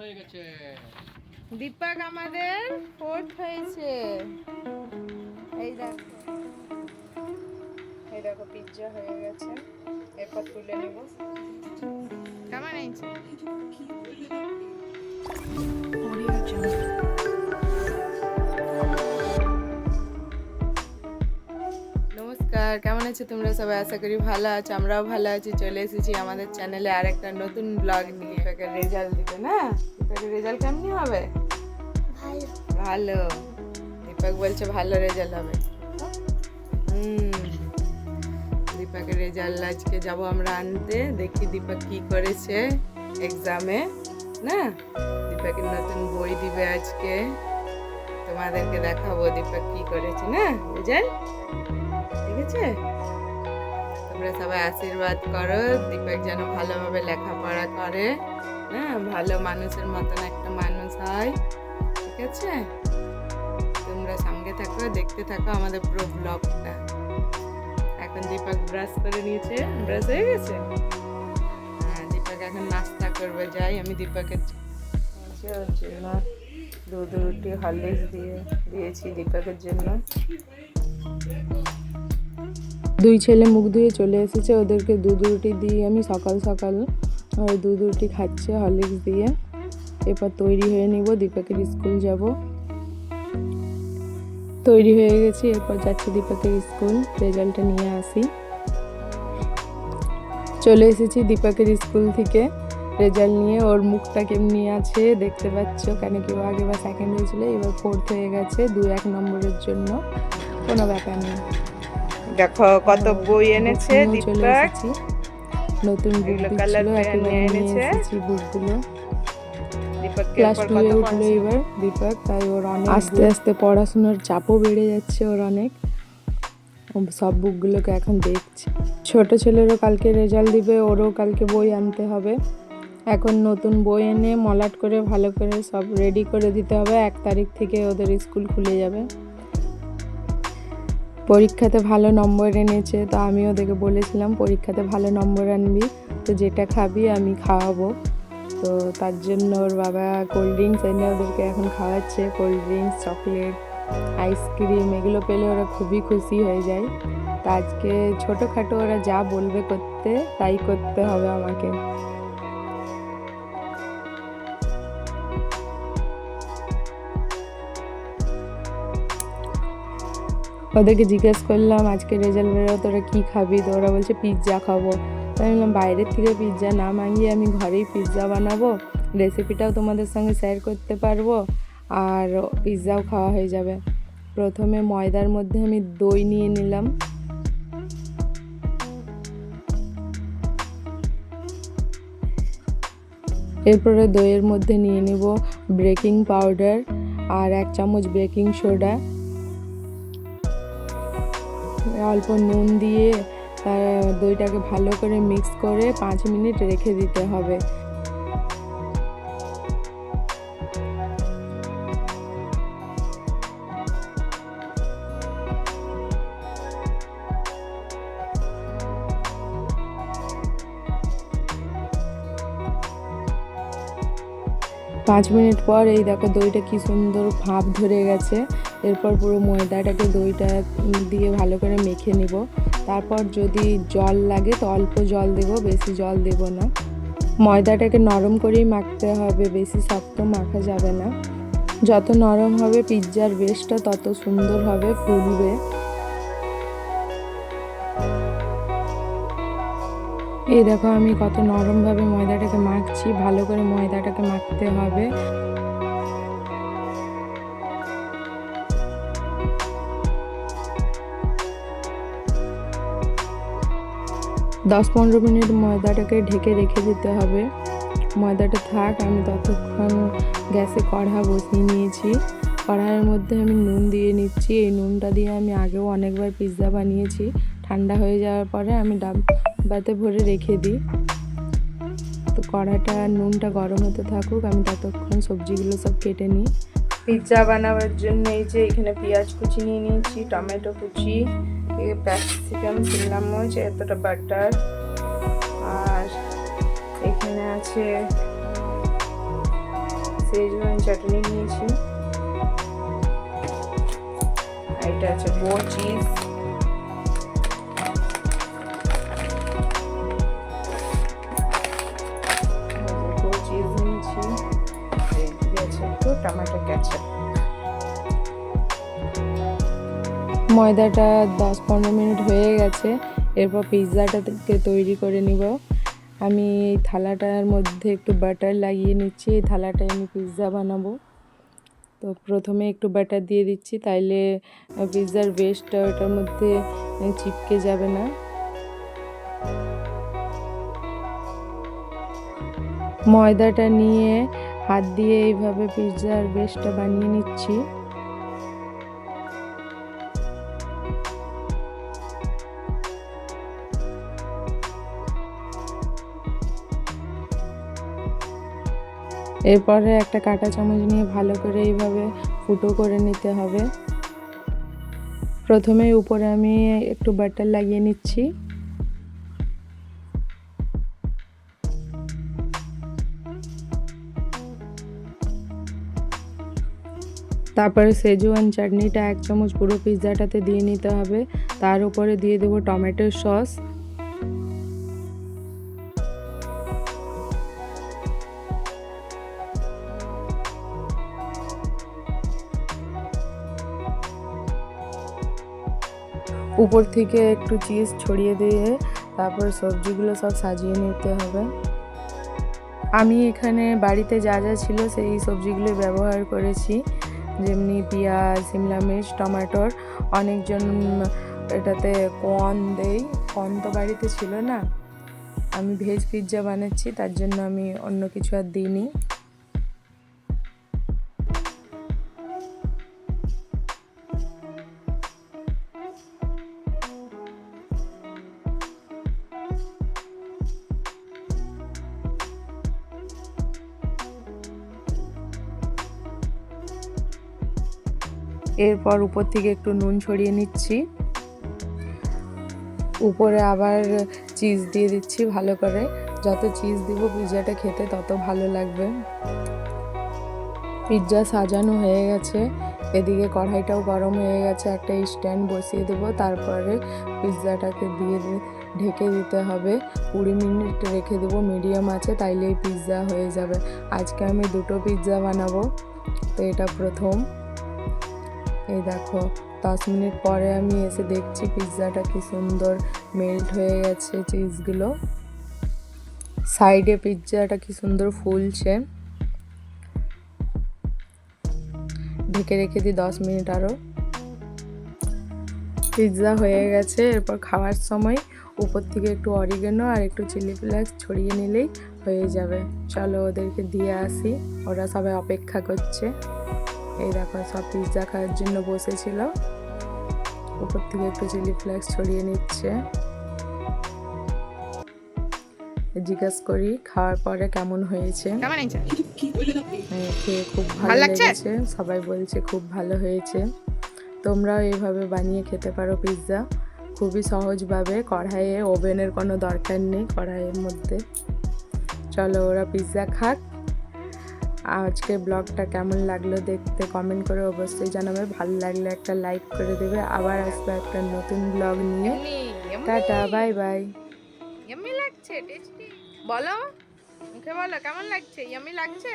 হয়ে গেছে। দীপক আমাদের ফোর্থ হয়েছে। এই দেখো পিৎজা হয়ে গেছে, এরপর তুলে নেব। কেমন হয়েছে? নমস্কার, কেমন আছো তোমরা সবাই? আশা করি ভালো আছো, আমরাও ভালো আছি। চলে এসেছি আমাদের চ্যানেলে আর একটা নতুন ব্লগ নিয়ে। দীপকের রেজাল্ট দিতে না? দীপকের রেজাল্ট কেমন হবে? ভালো। দীপক বলছে ভালো রেজাল্ট হবে। দীপকের রেজাল্ট আজকে যাব আমরা আনতে, দেখি দীপক কি করেছে এক্সামে। না, দীপকের নতুন বই দিবে আজকে, তোমাদেরকে দেখাবো দীপক কি করেছে। না রেজাল্ট ঠিক আছে? তোমরা সবাই আশীর্বাদ করো দীপক যেন ভালোভাবে লেখাপড়া করে, হ্যাঁ, ভালো মানুষের মতন একটা মানুষ হয়, ঠিক আছে? তোমরা সঙ্গে থাকো, দেখতে থাকো আমাদের পুরো ব্লগটা। এখন দীপক ব্রাশ করে নিয়েছে, ব্রাশ হয়ে গেছে। হ্যাঁ, দীপক এখন নাস্তা করবে। যাই, আমি দীপকের জন্য দুধ রুটি হরলিক্স দিয়েছি দীপকের জন্য। দুই ছেলে মুখ ধুয়ে চলে এসেছে, ওদেরকে দুধ রুটি দিয়ে আমি সকাল সকাল দুধ রুটি খাচ্ছে হরলিক্স দিয়ে। এরপর তৈরি হয়ে নিব, দীপকের স্কুল যাব। তৈরি হয়ে গেছি, এরপর যাচ্ছি দীপকের স্কুল, রেজাল্টটা নিয়ে আসি। চলে এসেছি দীপকের স্কুল থেকে রেজাল্ট নিয়ে। ওর মুখটা কেমনি আছে দেখতে পাচ্ছ, কেন কি ও আগে বা সেকেন্ড হয়েছিল, এবার ফোর্থ হয়ে গেছে 2-1 নম্বরের জন্য, কোনো ব্যাপার নেই। দেখো কত বই এনেছে দীপক, নতুন বুকগুলো একেবারে নিয়ে এসেছি বুকগুলো। ক্লাস 2 এ উঠলো এবার দীপক, তাই ওর অনেক আস্তে আস্তে পড়াশোনার চাপও বেড়ে যাচ্ছে ওর অনেক। সব বুকগুলোকে এখন দেখছে। ছোট ছেলেরও কালকে রেজাল্ট দিবে, ওরও কালকে বই আনতে হবে। এখন নতুন বই এনে মলাট করে ভালো করে সব রেডি করে দিতে হবে। 1 তারিখ থেকে ওদের স্কুল খুলে যাবে। পরীক্ষাতে ভালো নম্বর এনেছে, তো আমিও ওদেরকে বলেছিলাম পরীক্ষাতে ভালো নম্বর আনবি, তো যেটা খাবি আমি খাওয়াবো। তো তার জন্য ওর বাবা কোল্ড ড্রিঙ্কস এনে ওদেরকে এখন খাওয়াচ্ছে। কোল্ড ড্রিঙ্কস, চকলেট, আইসক্রিম এগুলো পেলে ওরা খুবই খুশি হয়ে যায়। তো আজকে ছোটোখাটো ওরা যা বলবে করতে, তাই করতে হবে আমাকে। ওদেরকে জিজ্ঞেস করলাম আজকে রেজাল্ট বেরো তোরা কী খাবি, তো ওরা বলছে পিৎজা খাবো। তাই বললাম বাইরের থেকে পিৎজা না মাঙিয়ে আমি ঘরেই পিৎজা বানাবো, রেসিপিটাও তোমাদের সঙ্গে শেয়ার করতে পারবো, আর পিৎজাও খাওয়া হয়ে যাবে। প্রথমে ময়দার মধ্যে আমি দই নিয়ে নিলাম। এরপরে দইয়ের মধ্যে নিয়ে নেব বেকিং পাউডার আর 1 চামচ বেকিং সোডা, অল্প নুন দিয়ে দইটাকে ভালো করে মিক্স করে 5 মিনিট রেখে দিতে হবে। পাঁচ মিনিট পর এই দেখো দইটা কি সুন্দর ভাপ ধরে গেছে। এরপর পুরো ময়দাটাকে দইটা দিয়ে ভালো করে মেখে নিব। তারপর যদি জল লাগে তো অল্প জল দেব, বেশি জল দেব না। ময়দাটাকে নরম করেই মাখতে হবে, বেশি শক্ত মাখা যাবে না। যত নরম হবে পিৎজার বেসটা তত সুন্দর হবে, ফুলবে। এই দেখো আমি কত নরমভাবে ময়দাটাকে মাখছি, ভালো করে ময়দাটাকে মাখতে হবে। 10-15 মিনিট ময়দাটাকে ঢেকে রেখে দিতে হবে। ময়দাটা থাক, আমি ততক্ষণ গ্যাসে কড়া বসিয়ে নিয়েছি। কড়াইয়ের মধ্যে আমি নুন দিয়ে নিচ্ছি। এই নুনটা দিয়ে আমি আগেও অনেকবার পিৎজা বানিয়েছি। ঠান্ডা হয়ে যাওয়ার পরে আমি ডাব্বাতে ভরে রেখে দিই। তো কড়াটা নুনটা গরম হতে থাকুক, আমি ততক্ষণ সবজিগুলো সব কেটে নিই। পিৎজা বানাবার জন্য এই যে এখানে পেঁয়াজ কুচি নিয়ে নিয়েছি, টমেটো কুচি, ক্যাপসিকাম, শিমলা মরিচ, এতটা বাটার, আর এখানে আছে সেজওয়ান চাটনি নিয়েছি, আর এটা আছে বো চিজ, বো চিজ নিয়েছি, দিয়েছে একটু টমেটো কেচাপ। ময়দাটা 10-15 মিনিট হয়ে গেছে। এরপর পিৎজাটাকে তৈরি করে নিব। আমি এই থালাটার মধ্যে একটু বাটার লাগিয়ে নিচ্ছি। এই থালাটায় আমি পিৎজা বানাবো। তো প্রথমে একটু বাটার দিয়ে দিচ্ছি, তাইলে পিৎজার বেসটা ওটার মধ্যে চিপকে যাবে না। ময়দাটা নিয়ে হাত দিয়ে এইভাবে পিৎজার বেসটা বানিয়ে নিচ্ছি। এরপরে একটা কাঁটা চামচ নিয়ে ভালো করে এইভাবে ফুটো করে নিতে হবে। প্রথমে উপরে আমি একটু বাটার লাগিয়ে নিচ্ছি, তারপরে সেজওয়ান চাটনিটা 1 চামচ পুরো পিৎজাটাতে দিয়ে নিতে হবে। তার উপরে দিয়ে দেবো টমেটো সস, উপর থেকে একটু চিজ ছড়িয়ে দিয়ে তারপর সবজিগুলো সব সাজিয়ে নিতে হবে। আমি এখানে বাড়িতে যা যা ছিল সেই সবজিগুলো ব্যবহার করেছি, যেমনি পেঁয়াজ, শিমলা মির্চ, টমেটোর। অনেকজন এটাতে কর্ন দেই, কর্ন তো বাড়িতে ছিল না। আমি ভেজ পিৎজা বানাচ্ছি, তার জন্য আমি অন্য কিছু আর দিইনি। এরপর উপর থেকে একটু নুন ছড়িয়ে নিচ্ছি, উপরে আবার চিজ দিয়ে দিচ্ছি ভালো করে। যত চিজ দিব পিৎজাটা খেতে তত ভালো লাগবে। পিৎজা সাজানো হয়ে গেছে, এদিকে কড়াইটাও গরম হয়ে গেছে। একটা স্ট্যান্ড বসিয়ে দেবো, তারপরে পিৎজাটাকে দিয়ে ঢেকে দিতে হবে। 20 মিনিট রেখে দেবো মিডিয়াম আছে, তাইলেই পিৎজা হয়ে যাবে। আজকে আমি 2টো পিৎজা বানাবো, তো এটা প্রথম। এই দেখো 10 মিনিট পরে আমি এসে দেখছি পিৎজাটা কি সুন্দর মেল্ট হয়ে গেছে, চিজগুলো সাইডে পিৎজাটা কি সুন্দর ফুলছে। ঢেকে রেখে দিই 10 মিনিট আরও। পিৎজা হয়ে গেছে। এরপর খাওয়ার সময় উপর থেকে একটু অরিগানো আর একটু চিলি ফ্লেক্স ছড়িয়ে নিলেই হয়ে যাবে। চলো ওদেরকে দিয়ে আসি, ওরা সবাই অপেক্ষা করছে। এই দেখো সব পিৎজা খাওয়ার জন্য বসেছিল, উপর থেকে একটু চিলি ফ্লেক্স ছড়িয়ে নিচ্ছে। জিজ্ঞাসা করি খাওয়ার পরে কেমন হয়েছে। খেয়ে খুব ভালো লেগেছে, সবাই বলছে খুব ভালো হয়েছে। তোমরাও এইভাবে বানিয়ে খেতে পারো পিৎজা, খুবই সহজভাবে। কড়াইয়ে ওভেনের কোনো দরকার নেই কড়াইয়ের মধ্যে। চলো ওরা পিৎজা খাক। আজকে ব্লগটা কেমন লাগলো দেখতে কমেন্ট করে অবশ্যই জানাবে। ভালো লাগলে একটা লাইক করে দেবে। আবার আসবে একটা নতুন ব্লগ নিয়ে। Tata, bye bye. ইয়াম্মি লাগছে, টেস্টি বলো, মুখে বলো কেমন লাগছে। ইয়াম্মি লাগছে।